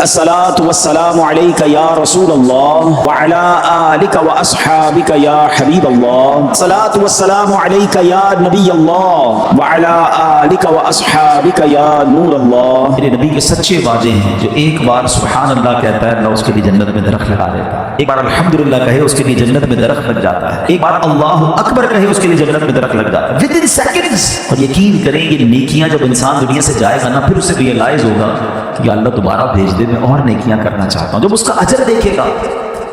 الصلاۃ والسلام علیک یا رسول اللہ وعلی آلک واصحابک یا حبیب اللہ. الصلاۃ والسلام علیک یا نبی اللہ وعلی آلک واصحابک یا نور اللہ. میرے نبی کے سچے وعدے ہیں. جو ایک بار سبحان اللہ کہتا ہے اللہ اس کے لیے جنت میں درخت لگا دیتا ہے. ایک بار الحمدللہ کہے اس کے لیے جنت میں درخت لگ جاتا ہے. ایک بار اللہ اکبر کہے اس کے لیے جنت میں درخت لگ جاتا ہے ود ان سیکنڈز. اور یقین کریں یہ نیکیاں جب انسان دنیا سے جائے گا نا پھر اسے ریئلائز ہوگا کہ یا اللہ دوبارہ بھیج دے, میں اور نیکیاں کرنا چاہتا ہوں. جب اس کا اجر دیکھے گا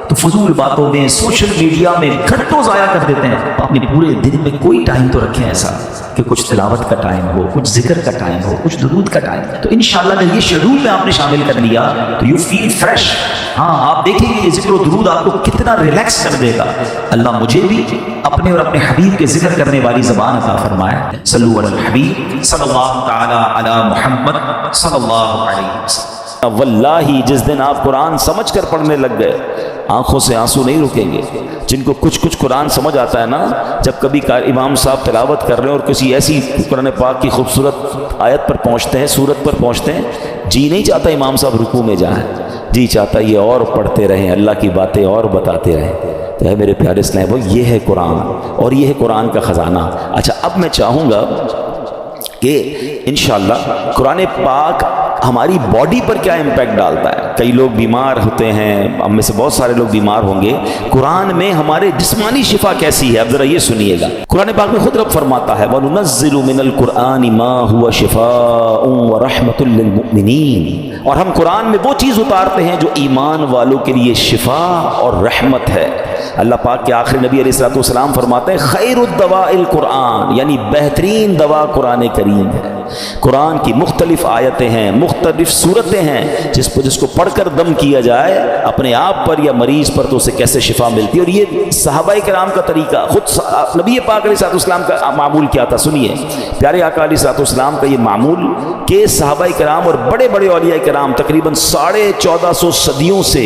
تو فضول باتوں میں سوشل میڈیا میں گھنٹوں ضائع کر دیتے ہیں. اپنے پورے دن میں کوئی ٹائم تو رکھیں ایسا کہ کچھ تلاوت کا ٹائم ہو, کچھ ذکر کا ٹائم ہو, کچھ درود کا ٹائم. تو انشاءاللہ اگر یہ شیڈول میں آپ نے شامل کر لیا تو یو فیل فریش. ہاں آپ دیکھیں گے یہ ذکر و درود آپ کو کتنا ریلیکس کر دے گا. اللہ مجھے بھی اپنے اور اپنے حبیب کے ذکر کرنے والی زبان عطا فرمائے. صلو علی الحبیب صلی اللہ تعالی علی محمد صلی اللہ علیہ وسلم. واللہ جس دن آپ قرآن سمجھ کر پڑھنے لگ گئے آنکھوں سے آنسو نہیں رکیں گے. جن کو کچھ قرآن سمجھ آتا ہے نا, جب کبھی امام صاحب تلاوت کر رہے ہیں اور کسی ایسی قرآن پاک کی خوبصورت آیت پر پہنچتے ہیں, سورت پر پہنچتے ہیں, جی نہیں چاہتا امام صاحب رکوع میں جائیں, جی چاہتا یہ اور پڑھتے رہیں, اللہ کی باتیں اور بتاتے رہیں. تو ہے میرے پیارے اسلام وہ یہ ہے قرآن اور یہ ہے قرآن کا خزانہ. اچھا اب میں چاہوں گا کہ انشاءاللہ قرآن پاک ہماری باڈی پر کیا امپیکٹ ڈالتا ہے. کئی لوگ بیمار ہوتے ہیں, ہم میں سے بہت سارے لوگ بیمار ہوں گے. قرآن میں ہمارے جسمانی شفا کیسی ہے اب ذرا یہ سنیے گا. قرآن پاک میں خود رب فرماتا ہے وَنُنَزِّلُ مِنَ الْقُرْآنِ مَا هُوَ شِفَاءٌ وَرَحْمَةٌ لِّلْمُؤْمِنِينَ. اور ہم قرآن میں وہ چیز اتارتے ہیں جو ایمان والوں کے لیے شفا اور رحمت ہے. اللہ پاک کے آخری نبی علیہ الصلوۃ والسلام فرماتے ہیں خیر الدواء القرآن, یعنی بہترین دوا قرآن کریم ہے. قرآن کی مختلف آیتیں ہیں, مختلف صورتیں ہیں, جس کو پڑھ کر دم کیا جائے اپنے آپ پر یا مریض پر تو اسے کیسے شفا ملتی ہے. اور یہ صحابہ کرام کا طریقہ, خود نبی پاک علیہ الصلوۃ والسلام کا معمول کیا تھا. سنیے پیارے آقا علیہ الصلوۃ والسلام کا یہ معمول کہ صحابہ کرام اور بڑے بڑے اولیاء کرام تقریباً 1450 صدیوں سے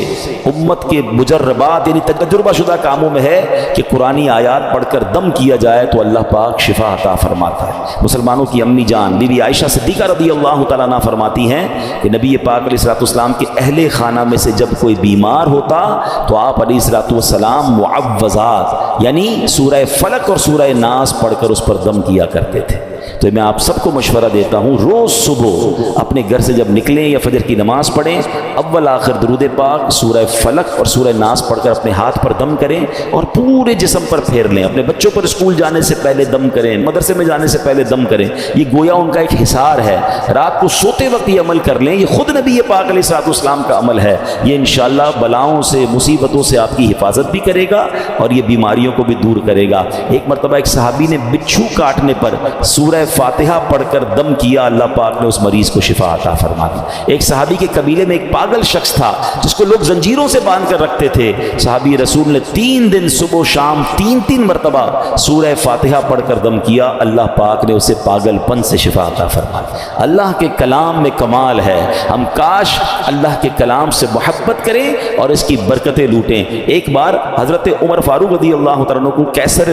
امت کے مجربات یعنی تجربہ شدہ کاموں میں ہے کہ قرآنی آیات پڑھ کر دم کیا جائے تو اللہ پاک شفا عطا فرماتا ہے. مسلمانوں کی امی جان بی بی عائشہ صدیقہ رضی اللہ تعالیٰ عنہ فرماتی ہیں کہ نبی پاک علیہ الصلوۃ والسلام کے اہل خانہ میں سے جب کوئی بیمار ہوتا تو آپ علیہ الصلوۃ والسلام معوذات یعنی سورہ فلق اور سورہ ناس پڑھ کر اس پر دم کیا کرتے تھے. تو میں آپ سب کو مشورہ دیتا ہوں روز صبح اپنے گھر سے جب نکلیں یا فجر کی نماز پڑھیں اول آخر درود پاک سورہ فلق اور سورہ ناس پڑھ کر اپنے ہاتھ پر دم کریں اور پورے جسم پر پھیر لیں. اپنے بچوں پر اسکول جانے سے پہلے دم کریں, مدرسے میں جانے سے پہلے دم کریں. یہ گویا ان کا ایک حصار ہے. رات کو سوتے وقت یہ عمل کر لیں, یہ خود نبی پاک علیہ الصلوۃ والسلام کا عمل ہے. یہ انشاءاللہ بلاؤں سے مصیبتوں سے آپ کی حفاظت بھی کرے گا اور یہ بیماریوں کو بھی دور کرے گا. ایک مرتبہ ایک صحابی نے بچھو کاٹنے پر سورہ فاتحہ پڑھ کر دم کیا, اللہ پاک نے اس مریض کو شفا عطا فرما دی. ایک صحابی کے قبیلے میں ایک پاگل شخص تھا جس کو لوگ زنجیروں سے باندھ کر رکھتے تھے. صحابی رسول نے 3 دن صبح و شام 3 مرتبہ سورہ فاتحہ پڑھ کر دم کیا, اللہ پاک نے اسے پاگل پن سے شفا عطا فرما دی. اللہ کے کلام میں کمال ہے. ہم کاش اللہ کے کلام سے محبت کریں اور اس کی برکتیں لوٹیں. ایک بار حضرت عمر فاروق رضی اللہ تعالیٰ عنہ کو کیسر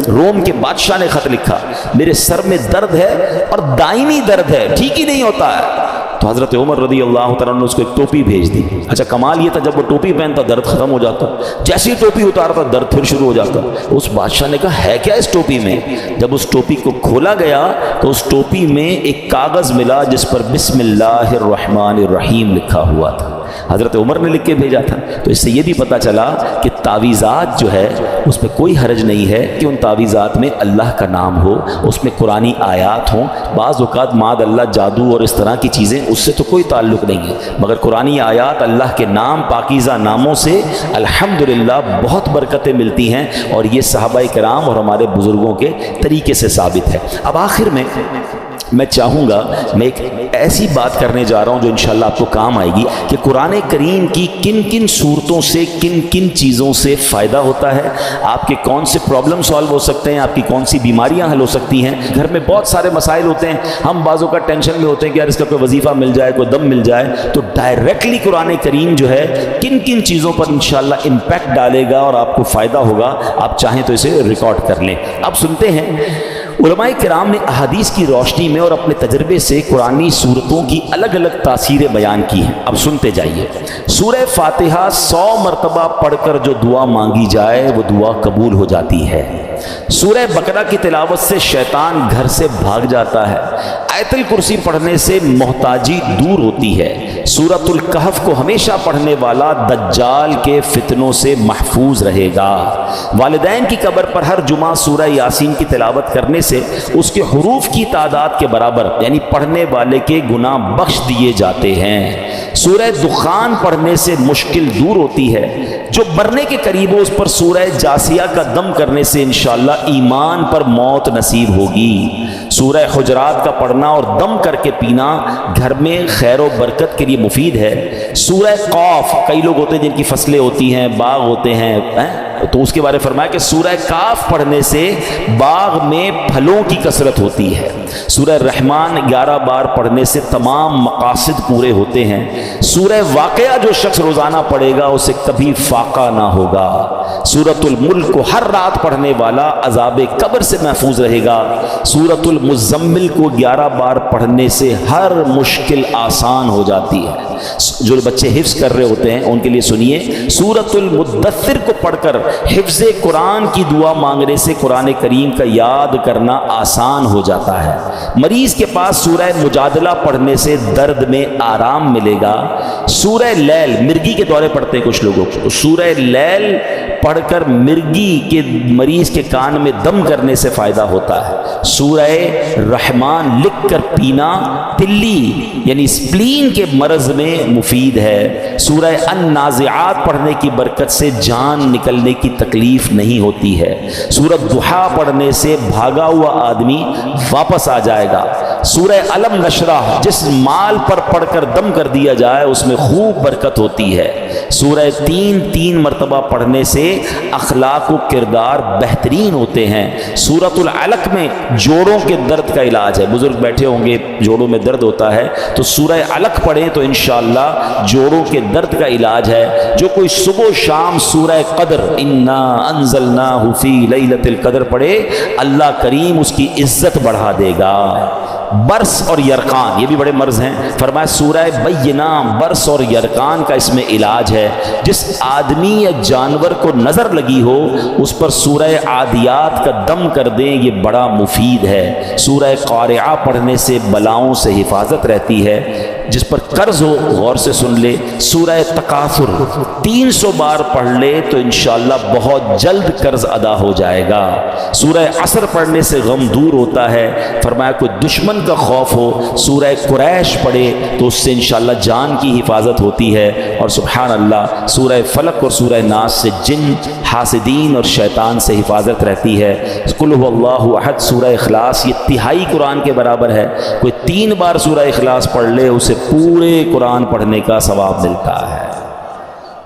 روم کے بادشاہ نے خط لکھا, میرے سر میں درد ہے اور دائمی درد ہے, ٹھیک ہی نہیں ہوتا ہے. تو حضرت عمر رضی اللہ تعالیٰ نے اس کو ایک ٹوپی بھیج دی. اچھا کمال یہ تھا جب وہ ٹوپی پہنتا درد ختم ہو جاتا, جیسے ہی ٹوپی اتارتا درد پھر شروع ہو جاتا. اس بادشاہ نے کہا ہے کیا اس ٹوپی میں؟ جب اس ٹوپی کو کھولا گیا تو اس ٹوپی میں ایک کاغذ ملا جس پر بسم اللہ الرحمن الرحیم لکھا ہوا تھا. حضرت عمر نے لکھ کے بھیجا تھا. تو اس سے یہ بھی پتہ چلا کہ تعویذات جو ہے اس میں کوئی حرج نہیں ہے کہ ان تعویذات میں اللہ کا نام ہو, اس میں قرآنی آیات ہوں. بعض اوقات معاذ اللہ جادو اور اس طرح کی چیزیں اس سے تو کوئی تعلق نہیں ہے, مگر قرآنی آیات اللہ کے نام پاکیزہ ناموں سے الحمدللہ بہت برکتیں ملتی ہیں اور یہ صحابہ کرام اور ہمارے بزرگوں کے طریقے سے ثابت ہے. اب آخر میں چاہوں گا میں ایک ایسی بات کرنے جا رہا ہوں جو انشاءاللہ آپ کو کام آئے گی کہ قرآن کریم کی کن کن صورتوں سے کن کن چیزوں سے فائدہ ہوتا ہے, آپ کے کون سے پرابلم سالو ہو سکتے ہیں, آپ کی کون سی بیماریاں حل ہو سکتی ہیں. گھر میں بہت سارے مسائل ہوتے ہیں, ہم بعضوں کا ٹینشن میں ہوتے ہیں کہ یار اس کا کوئی وظیفہ مل جائے, کوئی دم مل جائے. تو ڈائریکٹلی قرآن کریم جو ہے کن کن چیزوں پر انشاءاللہ امپیکٹ ڈالے گا اور آپ کو فائدہ ہوگا. آپ چاہیں تو اسے ریکارڈ کر لیں. اب سنتے ہیں علماء کرام نے احادیث کی روشنی میں اور اپنے تجربے سے قرآنی صورتوں کی الگ الگ تاثیریں بیان کی ہیں. اب سنتے جائیے. سورہ فاتحہ 100 مرتبہ پڑھ کر جو دعا مانگی جائے وہ دعا قبول ہو جاتی ہے. سورہ بقرہ کی تلاوت سے شیطان گھر سے بھاگ جاتا ہے. آیت الکرسی پڑھنے سے محتاجی دور ہوتی ہے. سورۃ الکہف کو ہمیشہ پڑھنے والا دجال کے فتنوں سے محفوظ رہے گا. والدین کی قبر پر ہر جمعہ سورہ یاسین کی تلاوت کرنے سے اس کے حروف کی تعداد کے برابر یعنی پڑھنے والے کے گناہ بخش دیے جاتے ہیں. سورہ دخان پڑھنے سے مشکل دور ہوتی ہے. جو مرنے کے قریب ہو اس پر سورہ جاسیہ کا دم کرنے سے انشاءاللہ ایمان پر موت نصیب ہوگی. سورہ حجرات کا پڑھنا اور دم کر کے پینا گھر میں خیر و برکت کے لیے مفید ہے. سورہ قاف، کئی لوگ ہوتے ہیں جن کی فصلیں ہوتی ہیں، باغ ہوتے ہیں، تو اس کے بارے میں فرمایا کہ سورہ کاف پڑھنے سے باغ میں پھلوں کی کثرت ہوتی ہے. سورہ رحمان 11 بار پڑھنے سے تمام مقاصد پورے ہوتے ہیں. سورہ واقعہ جو شخص روزانہ پڑھے گا اسے کبھی فاقہ نہ ہوگا. سورۃ الملک کو ہر رات پڑھنے والا عذاب قبر سے محفوظ رہے گا. سورۃ المزمل کو 11 بار پڑھنے سے ہر مشکل آسان ہو جاتی ہے. جو بچے حفظ کر رہے ہوتے ہیں ان کے لیے سنیے، سورۃ المدثر کو پڑھ کر حفظ قرآن کی دعا مانگنے سے قرآن کریم کا یاد کرنا آسان ہو جاتا ہے. مریض کے پاس سورہ مجادلہ پڑھنے سے درد میں آرام ملے گا. سورہ لیل، مرگی کے دورے پڑھتے ہیں کچھ لوگوں کو، سورہ لیل پڑھ کر مرگی کے مریض کے کان میں دم کرنے سے فائدہ ہوتا ہے. سورہ رحمان لکھ کر پینا تلی یعنی سپلین کے مرض میں مفید ہے. سورہ النازعات پڑھنے کی برکت سے جان نکلنے کی تکلیف نہیں ہوتی ہے. سورۃ ضحیٰ پڑھنے سے بھاگا ہوا آدمی واپس آ جائے گا. سورہ علم نشرح جس مال پر پڑھ کر دم کر دیا جائے اس میں خوب برکت ہوتی ہے. سورہ 3 مرتبہ پڑھنے سے اخلاق و کردار بہترین ہوتے ہیں. سورۃ العلق میں جوڑوں کے درد کا علاج ہے. بزرگ بیٹھے ہوں گے جوڑوں میں درد ہوتا ہے تو سورہ علق پڑھیں تو انشاءاللہ جوڑوں کے درد کا علاج ہے. جو کوئی صبح و شام سورہ قدر انا انزلناہ فی لیلۃ القدر پڑھے اللہ کریم اس کی عزت بڑھا دے گا. برس اور یرقان یہ بھی بڑے مرض ہیں. فرمایا سورہ بینہ برس اور یرقان کا اس میں علاج ہے. جس آدمی یا جانور کو نظر لگی ہو اس پر سورہ عادیات کا دم کر دیں، یہ بڑا مفید ہے. سورہ قارعہ پڑھنے سے بلاؤں سے حفاظت رہتی ہے. جس پر قرض ہو غور سے سن لے. سورہ تکاثر 300 بار پڑھ لے تو انشاءاللہ بہت جلد قرض ادا ہو جائے گا. سورہ عصر پڑھنے سے غم دور ہوتا ہے. فرمایا کوئی دشمن کا خوف ہو سورہ قریش پڑھے تو اس سے انشاءاللہ جان کی حفاظت ہوتی ہے. اور سبحان اللہ سورہ فلق اور سورہ ناس سے جن، حاسدین اور شیطان سے حفاظت رہتی ہے. قل هو اللہ احد سورہ اخلاص یہ تہائی قرآن کے برابر ہے. کوئی 3 بار سورہ اخلاص پڑھ لے اسے پورے قرآن پڑھنے کا ثواب ملتا ہے.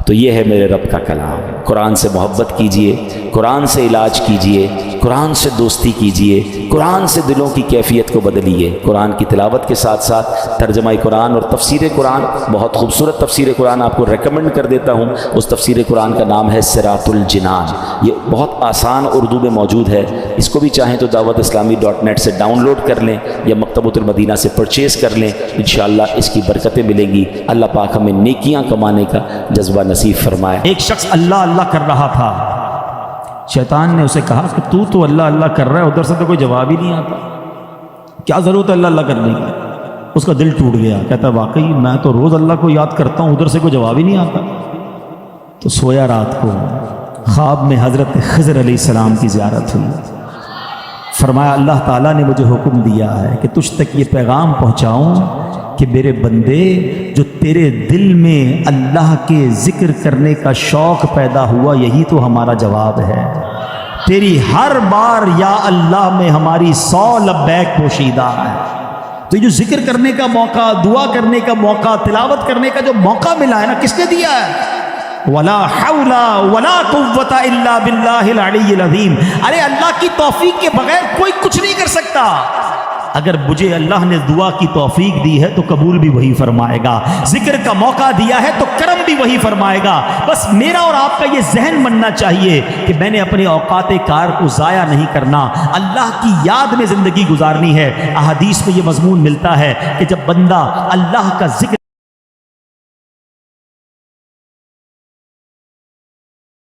تو یہ ہے میرے رب کا کلام. قرآن سے محبت کیجئے، قرآن سے علاج کیجئے، قرآن سے دوستی کیجئے، قرآن سے دلوں کی کیفیت کو بدلیے. قرآن کی تلاوت کے ساتھ ساتھ ترجمہ قرآن اور تفسیر قرآن، بہت خوبصورت تفسیر قرآن آپ کو ریکمنڈ کر دیتا ہوں. اس تفسیر قرآن کا نام ہے صراط الجنان. یہ بہت آسان اردو میں موجود ہے. اس کو بھی چاہیں تو dawatIslami.net سے ڈاؤن لوڈ کر لیں یا مکتبۃ المدینہ سے پرچیز کر لیں. انشاءاللہ اس کی برکتیں ملیں گی. اللہ پاک ہمیں نیکیاں کمانے کا جذبہ نصیب فرمائے. ایک شخص اللہ اللہ کر رہا تھا. شیطان نے اسے کہا کہ تو اللہ اللہ کر رہا ہے، ادھر سے تو کوئی جواب ہی نہیں آتا، کیا ضرورت ہے اللہ اللہ کرنے کی. اس کا دل ٹوٹ گیا. کہتا واقعی میں تو روز اللہ کو یاد کرتا ہوں، ادھر سے کوئی جواب ہی نہیں آتا. تو سویا رات کو، خواب میں حضرت خضر علیہ السلام کی زیارت ہوئی. فرمایا اللہ تعالیٰ نے مجھے حکم دیا ہے کہ تجھ تک یہ پیغام پہنچاؤں کہ میرے بندے جو تیرے دل میں اللہ کے ذکر کرنے کا شوق پیدا ہوا یہی تو ہمارا جواب ہے. تیری ہر بار یا اللہ میں ہماری 100 لبیک پوشیدہ ہے. تو یہ جو ذکر کرنے کا موقع، دعا کرنے کا موقع، تلاوت کرنے کا جو موقع ملا ہے نا، کس نے دیا ہے؟ ولا حول ولا قوت الا باللہ العلی العظیم. ارے اللہ کی توفیق کے بغیر کوئی کچھ نہیں کر سکتا. اگر مجھے اللہ نے دعا کی توفیق دی ہے تو قبول بھی وہی فرمائے گا، ذکر کا موقع دیا ہے تو کرم بھی وہی فرمائے گا۔ بس میرا اور آپ کا یہ ذہن بننا چاہیے کہ میں نے اپنے اوقات کار کو ضائع نہیں کرنا، اللہ کی یاد میں زندگی گزارنی ہے۔ احادیث میں یہ مضمون ملتا ہے کہ جب بندہ اللہ کا ذکر